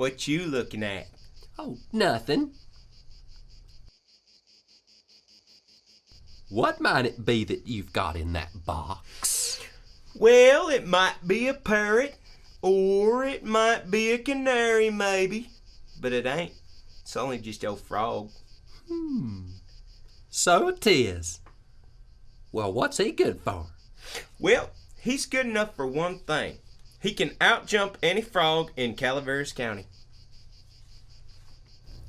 What you looking at? Oh, nothing. What might it be that you've got in that box? Well, it might be a parrot, or it might be a canary, maybe. But it ain't. It's only just your frog. So it is. Well, what's he good for? Well, he's good enough for one thing. He can outjump any frog in Calaveras County.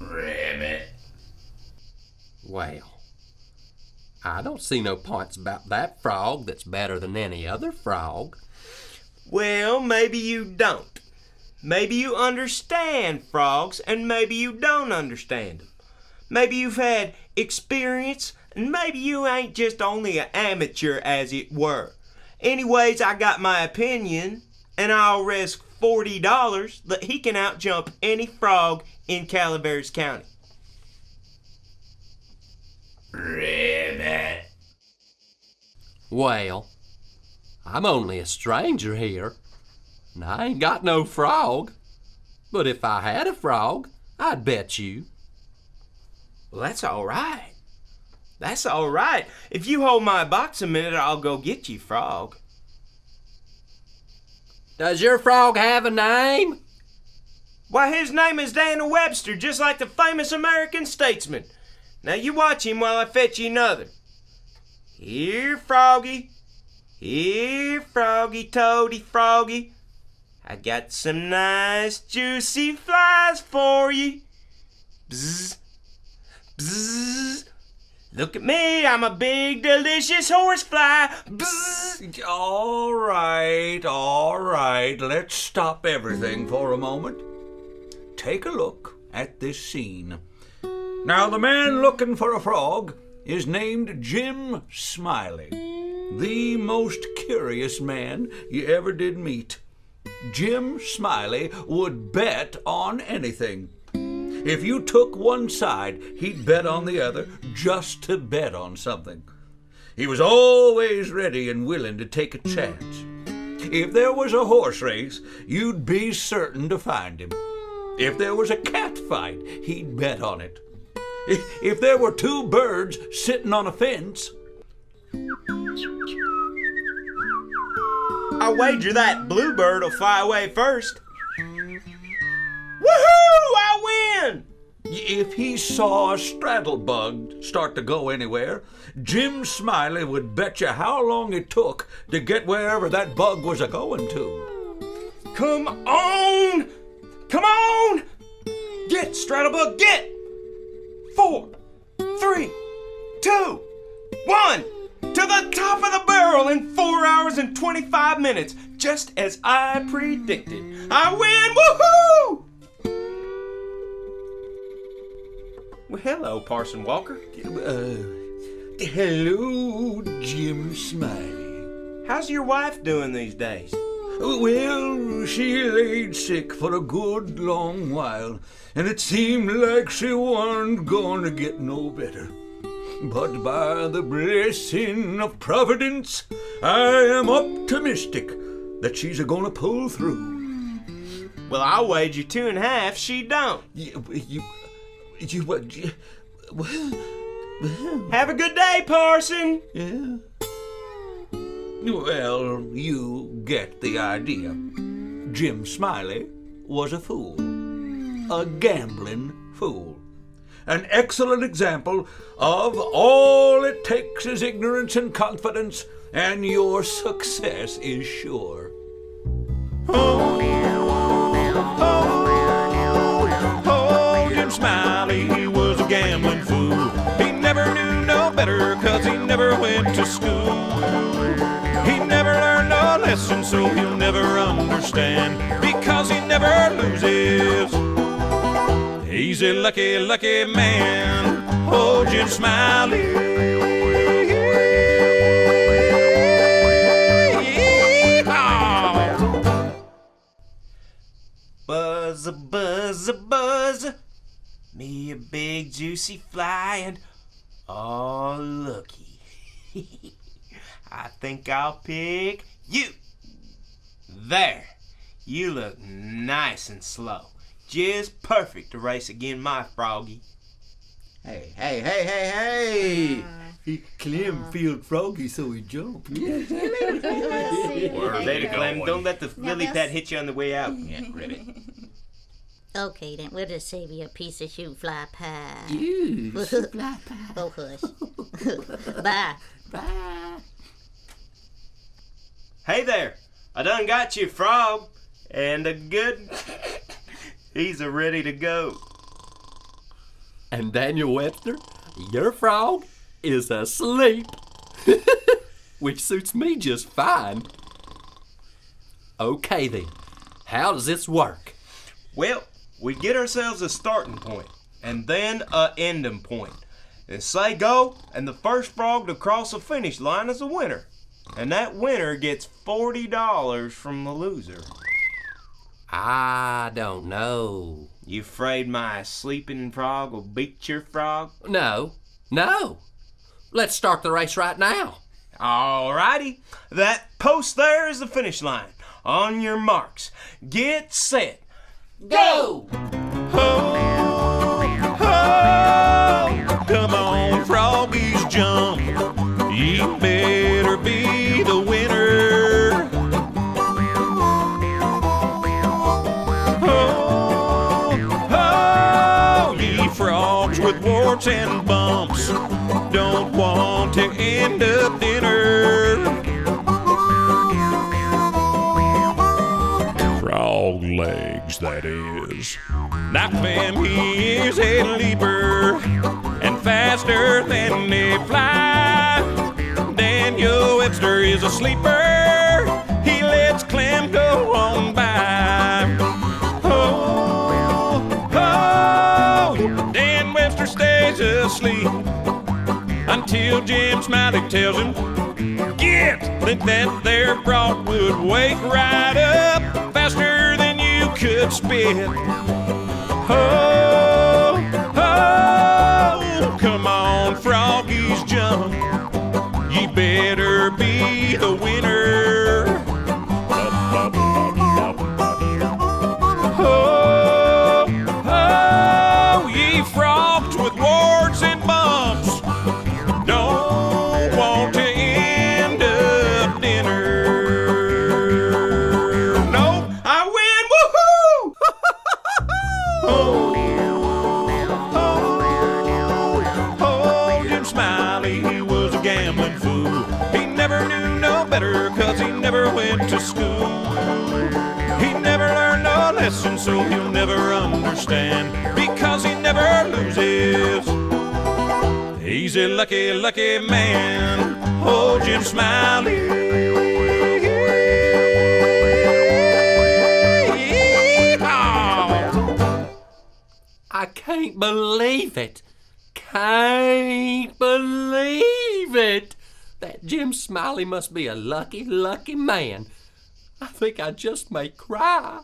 Ribbit. Well, I don't see no points about that frog that's better than any other frog. Well, maybe you don't. Maybe you understand frogs, and maybe you don't understand them. Maybe you've had experience, and maybe you ain't just only an amateur, as it were. Anyways, I got my opinion, and I'll risk $40 that he can outjump any frog in Calaveras County. Ribbit. Well, I'm only a stranger here, and I ain't got no frog. But if I had a frog, I'd bet you. Well, that's all right. That's all right. If you hold my box a minute, I'll go get you, frog. Does your frog have a name? Why, his name is Daniel Webster, just like the famous American statesman. Now you watch him while I fetch you another. Here, froggy. Here, froggy, toady, froggy. I got some nice juicy flies for ye. Bzz, bzz. Look at me, I'm a big delicious horsefly. Bzz. All right. Let's stop everything for a moment. Take a look at this scene. Now, the man looking for a frog is named Jim Smiley, the most curious man you ever did meet. Jim Smiley would bet on anything. If you took one side, he'd bet on the other just to bet on something. He was always ready and willing to take a chance. If there was a horse race, you'd be certain to find him. If there was a cat fight, he'd bet on it. If there were two birds sitting on a fence, I wager that bluebird will fly away first. Woohoo! I win! if he saw a straddlebug start to go anywhere, Jim Smiley would bet you how long it took to get wherever that bug was a-going to. Come on! Come on! Get, Straddlebug, get! 4, 3, 2, 1! To the top of the barrel in 4 hours and 25 minutes, just as I predicted. I win! Woohoo! Well, hello, Parson Walker. Hello, Jim Smiley. How's your wife doing these days? Well, she laid sick for a good long while, and it seemed like she wasn't going to get no better. But by the blessing of Providence, I am optimistic that she's a-gonna pull through. Well, I'll wager 2.5 she don't. Have a good day, Parson. Yeah. Well, you get the idea. Jim Smiley was a fool. A gambling fool. An excellent example of all it takes is ignorance and confidence, and your success is sure. Jim Smiley was a gambling fool. He never knew no better, 'cause he never went to school. He never learned a lesson, so he'll never understand, because he never loses. He's a lucky, lucky man. Oh, Jim Smiley. Buzz a buzz a buzz, me a big juicy fly, and oh looky, I think I'll pick you. There, you look nice and slow, just perfect to race again my Froggy. Hey. Clem feel froggy, so he jumped. Later, Clem, don't let the lily pad hit you on the way out. Yeah, ready. Okay, then we'll just save you a piece of shoe fly pie. You fly pie. Oh, hush. Bye. Bye. Hey there, I done got you a frog, and a good... He's a ready to go. And Daniel Webster, your frog is asleep. Which suits me just fine. Okay then, how does this work? Well, we get ourselves a starting point, and then a ending point. And say go, and the first frog to cross the finish line is the winner. And that winner gets $40 from the loser. I don't know. You afraid my sleeping frog will beat your frog? No. Let's start the race right now. Alrighty, that post there is the finish line. On your marks, get set, Go! Come on, froggies, jump. You better be the winner. Ye frogs with warts and bumps don't want to end up dinner. Frog legs, that is. Like them, he is a leaper, and faster than they fly. Daniel Webster is a sleeper, he lets Clem go on by. Dan Webster stays asleep until Jim Smiley tells him, get! That there frog would wake right up faster than you could spit. Come on, froggies, jump. Ye better be the winner. Ye frogs with warts and bumps don't want to end up dinner. No, I win! Woohoo! Jim Smiley, he was a gambling fool. He never knew no better, cause he never went to school. He never learned a lesson, so he'll never understand, because he never loses. He's a lucky, lucky man. Oh, Jim Smiley. I can't believe it. Can't believe it. That Jim Smiley must be a lucky, lucky man. I think I just may cry.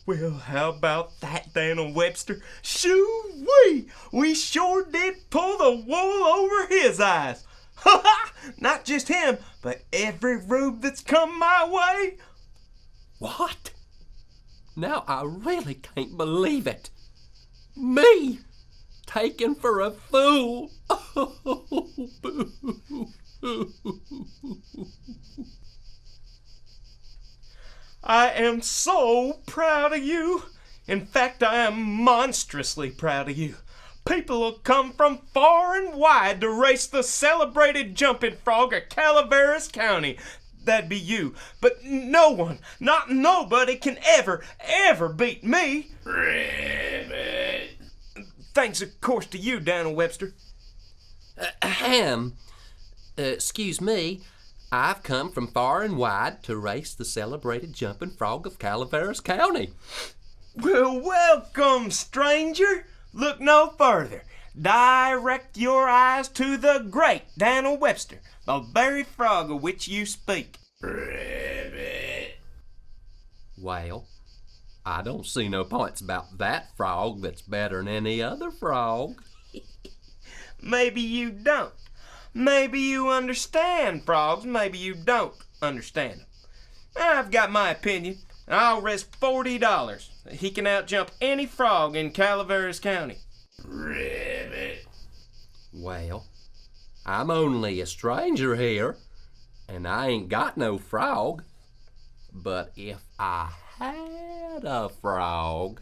Well, how about that, Daniel Webster? Shoo-wee! We sure did pull the wool over his eyes. Ha ha! Not just him, but every rube that's come my way. What? Now I really can't believe it. Me, taken for a fool. Oh, boo. I am so proud of you. In fact, I am monstrously proud of you. People will come from far and wide to race the celebrated jumping frog of Calaveras County. That'd be you. But no one, not nobody, can ever beat me. Ribbit. Thanks, of course, to you, Daniel Webster. Excuse me. I've come from far and wide to race the celebrated jumping frog of Calaveras County. Well, welcome, stranger. Look no further. Direct your eyes to the great Daniel Webster, the very frog of which you speak. Ribbit. Well, I don't see no points about that frog that's better than any other frog. Maybe you don't. Maybe you understand frogs, maybe you don't understand them. I've got my opinion, and I'll risk $40 that he can outjump any frog in Calaveras County. Ribbit. Well, I'm only a stranger here, and I ain't got no frog. But if I had a frog,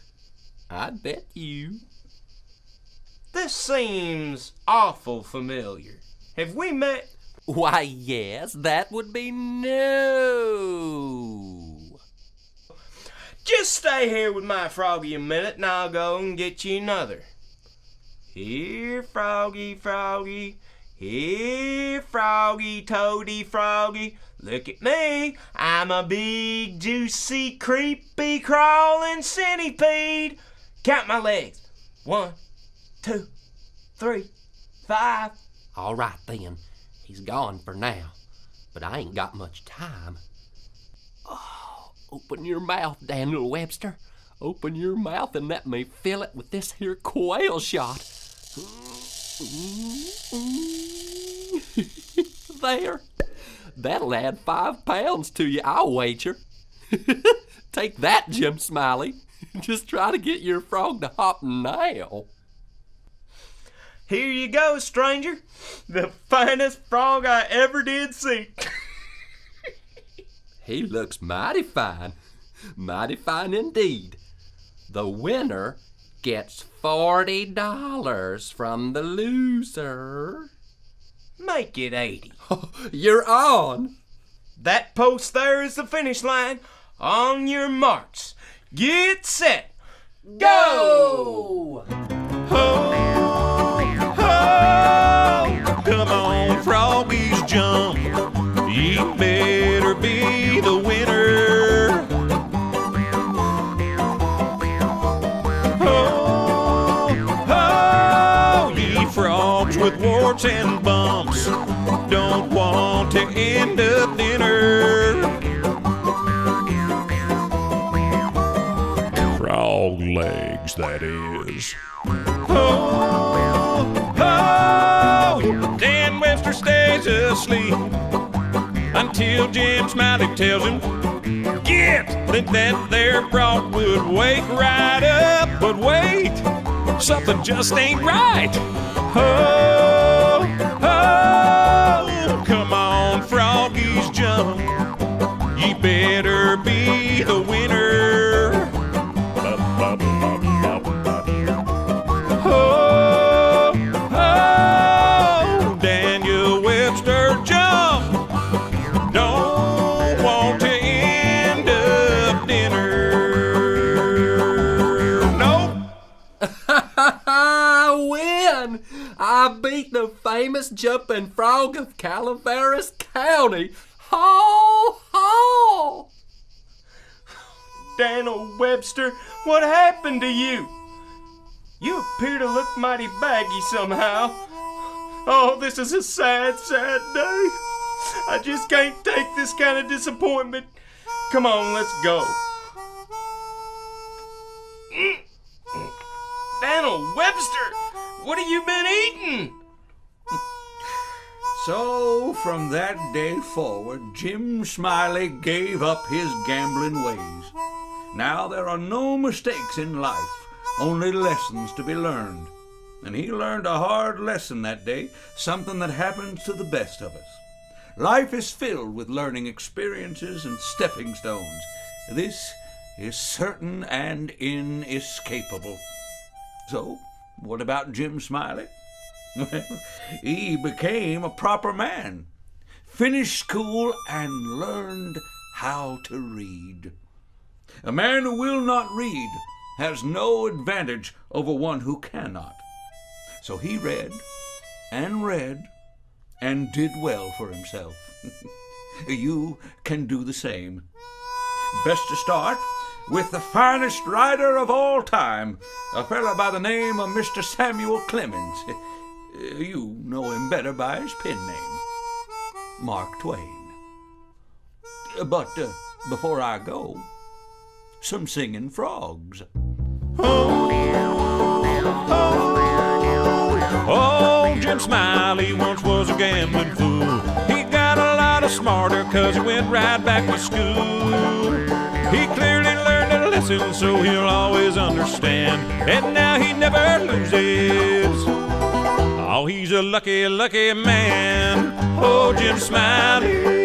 I'd bet you. This seems awful familiar. Have we met? Why, yes, that would be no. Just stay here with my froggy a minute and I'll go and get you another. Here, froggy, froggy. Here, froggy, toady, froggy. Look at me. I'm a big, juicy, creepy, crawling centipede. Count my legs. 1, 2, 3, 5. All right, then. He's gone for now, but I ain't got much time. Oh, open your mouth, Daniel Webster. Open your mouth and let me fill it with this here quail shot. There. That'll add 5 pounds to you, I'll wager. Take that, Jim Smiley. Just try to get your frog to hop now. Here you go, stranger. The finest frog I ever did see. He looks mighty fine. Mighty fine indeed. The winner gets $40 from the loser. Make it 80. You're on. That post there is the finish line. On your marks. Get set. Go! Ho, ho, come on, froggies, jump. Ye better be the winner. Ho, ho, ye frogs with warts and bumps, don't want to end up dinner. Frog legs, that is. Oh, oh, Dan Webster stays asleep until Jim Smiley tells him, get! Then that there frog would wake right up. But wait, something just ain't right. Oh, oh, come on, froggies, jump. Ye better be the winner. Oh, oh, Daniel Webster, jump. Don't want to end up dinner. Nope. I win! I beat the famous jumping frog of Calaveras County. Ho, ho! Daniel Webster, what happened to you? You appear to look mighty baggy somehow. Oh, this is a sad, sad day. I just can't take this kind of disappointment. Come on, let's go. Daniel Webster, what have you been eating? So, from that day forward, Jim Smiley gave up his gambling ways. Now there are no mistakes in life, only lessons to be learned. And he learned a hard lesson that day, something that happens to the best of us. Life is filled with learning experiences and stepping stones. This is certain and inescapable. So, what about Jim Smiley? Well, he became a proper man, finished school, and learned how to read. A man who will not read has no advantage over one who cannot. So he read and did well for himself. You can do the same. Best to start with the finest writer of all time, a fella by the name of Mr. Samuel Clemens. You know him better by his pen name, Mark Twain. But before I go, some singing frogs. Oh, Jim Smiley once was a gambling fool. He got a lot smarter 'cause he went right back to school. He clearly learned a lesson, so he'll always understand. And now he never loses. Oh, he's a lucky, lucky man. Oh, Jim Smiley.